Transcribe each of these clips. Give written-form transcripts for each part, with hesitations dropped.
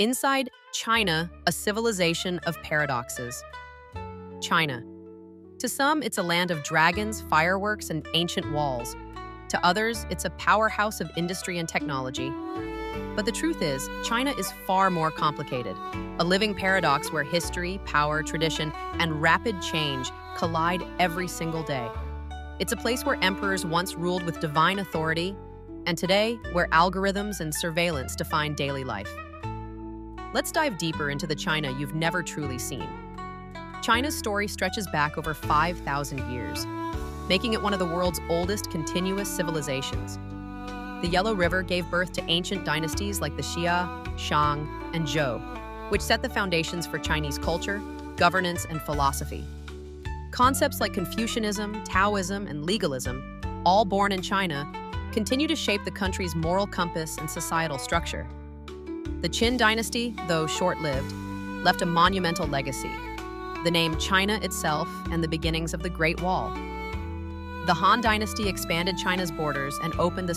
Inside China, a civilization of paradoxes. China. To some, it's a land of dragons, fireworks, and ancient walls. To others, it's a powerhouse of industry and technology. But the truth is, China is far more complicated, a living paradox where history, power, tradition, and rapid change collide every single day. It's a place where emperors once ruled with divine authority, and today, where algorithms and surveillance define daily life. Let's dive deeper into the China you've never truly seen. China's story stretches back over 5,000 years, making it one of the world's oldest continuous civilizations. The Yellow River gave birth to ancient dynasties like the Xia, Shang, and Zhou, which set the foundations for Chinese culture, governance, and philosophy. Concepts like Confucianism, Taoism, and legalism, all born in China, continue to shape the country's moral compass and societal structure. The Qin dynasty, though short-lived, left a monumental legacy: the name China itself and the beginnings of the Great Wall. The Han dynasty expanded China's borders and opened the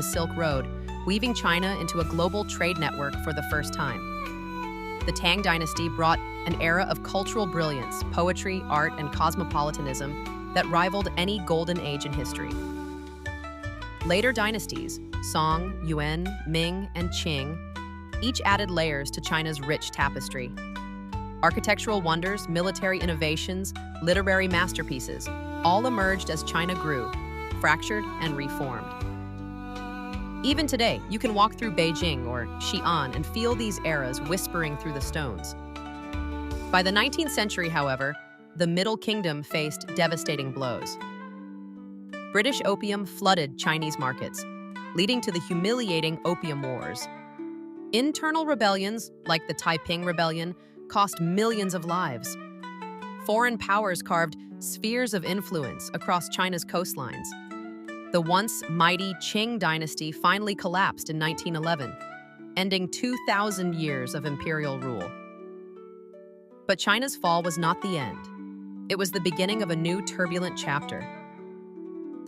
Silk Road, weaving China into a global trade network for the first time. The Tang dynasty brought an era of cultural brilliance, poetry, art, and cosmopolitanism that rivaled any golden age in history. Later dynasties, Song, Yuan, Ming, and Qing, each added layers to China's rich tapestry. Architectural wonders, military innovations, literary masterpieces all emerged as China grew, fractured, and reformed. Even today, you can walk through Beijing or Xi'an and feel these eras whispering through the stones. By the 19th century, however, the Middle Kingdom faced devastating blows. British opium flooded Chinese markets, leading to the humiliating Opium Wars. Internal rebellions, like the Taiping Rebellion, cost millions of lives. Foreign powers carved spheres of influence across China's coastlines. The once mighty Qing dynasty finally collapsed in 1911, ending 2,000 years of imperial rule. But China's fall was not the end. It was the beginning of a new turbulent chapter.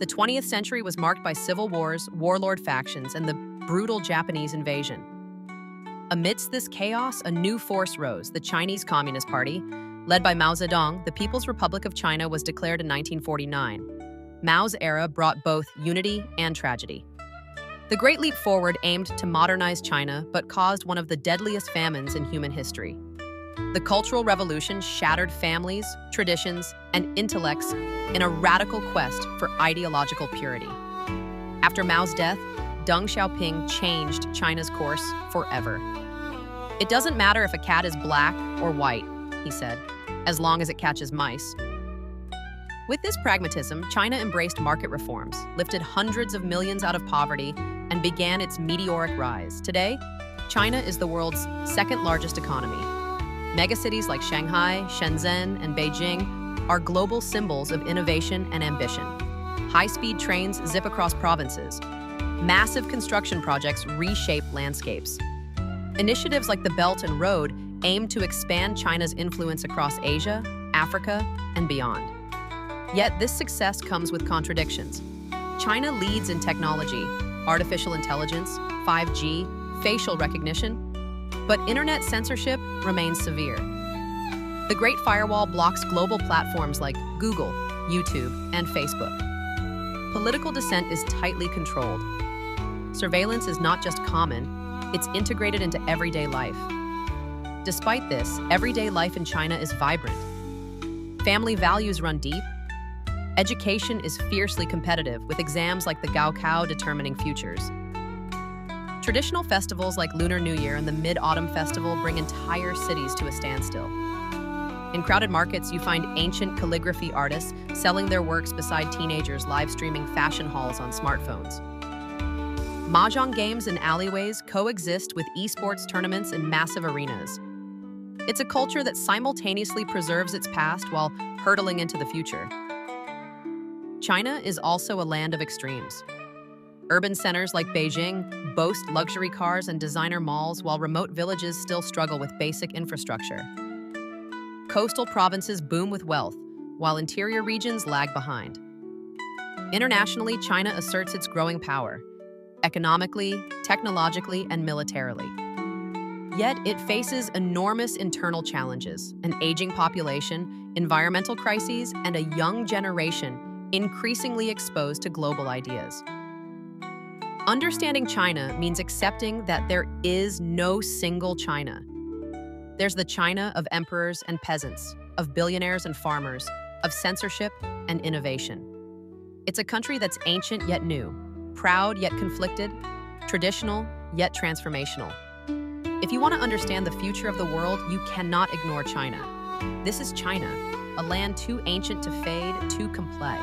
The 20th century was marked by civil wars, warlord factions, and the brutal Japanese invasion. Amidst this chaos, a new force rose: the Chinese Communist Party. Led by Mao Zedong, the People's Republic of China was declared in 1949. Mao's era brought both unity and tragedy. The Great Leap Forward aimed to modernize China, but caused one of the deadliest famines in human history. The Cultural Revolution shattered families, traditions, and intellects in a radical quest for ideological purity. After Mao's death, Deng Xiaoping changed China's course forever. "It doesn't matter if a cat is black or white," he said, "as long as it catches mice." With this pragmatism, China embraced market reforms, lifted hundreds of millions out of poverty, and began its meteoric rise. Today, China is the world's second-largest economy. Megacities like Shanghai, Shenzhen, and Beijing are global symbols of innovation and ambition. High-speed trains zip across provinces. Massive construction projects reshape landscapes. Initiatives like the Belt and Road aim to expand China's influence across Asia, Africa, and beyond. Yet this success comes with contradictions. China leads in technology, artificial intelligence, 5G, facial recognition, but internet censorship remains severe. The Great Firewall blocks global platforms like Google, YouTube, and Facebook. Political dissent is tightly controlled. Surveillance is not just common, it's integrated into everyday life. Despite this, everyday life in China is vibrant. Family values run deep. Education is fiercely competitive, with exams like the Gaokao determining futures. Traditional festivals like Lunar New Year and the Mid-Autumn Festival bring entire cities to a standstill. In crowded markets, you find ancient calligraphy artists selling their works beside teenagers live streaming fashion hauls on smartphones. Mahjong games in alleyways coexist with esports tournaments in massive arenas. It's a culture that simultaneously preserves its past while hurtling into the future. China is also a land of extremes. Urban centers like Beijing boast luxury cars and designer malls, while remote villages still struggle with basic infrastructure. Coastal provinces boom with wealth, while interior regions lag behind. Internationally, China asserts its growing power, economically, technologically, and militarily. Yet it faces enormous internal challenges, an aging population, environmental crises, and a young generation increasingly exposed to global ideas. Understanding China means accepting that there is no single China. There's the China of emperors and peasants, of billionaires and farmers, of censorship and innovation. It's a country that's ancient yet new, proud yet conflicted, traditional yet transformational. If you want to understand the future of the world, you cannot ignore China. This is China, a land too ancient to fade, too complex.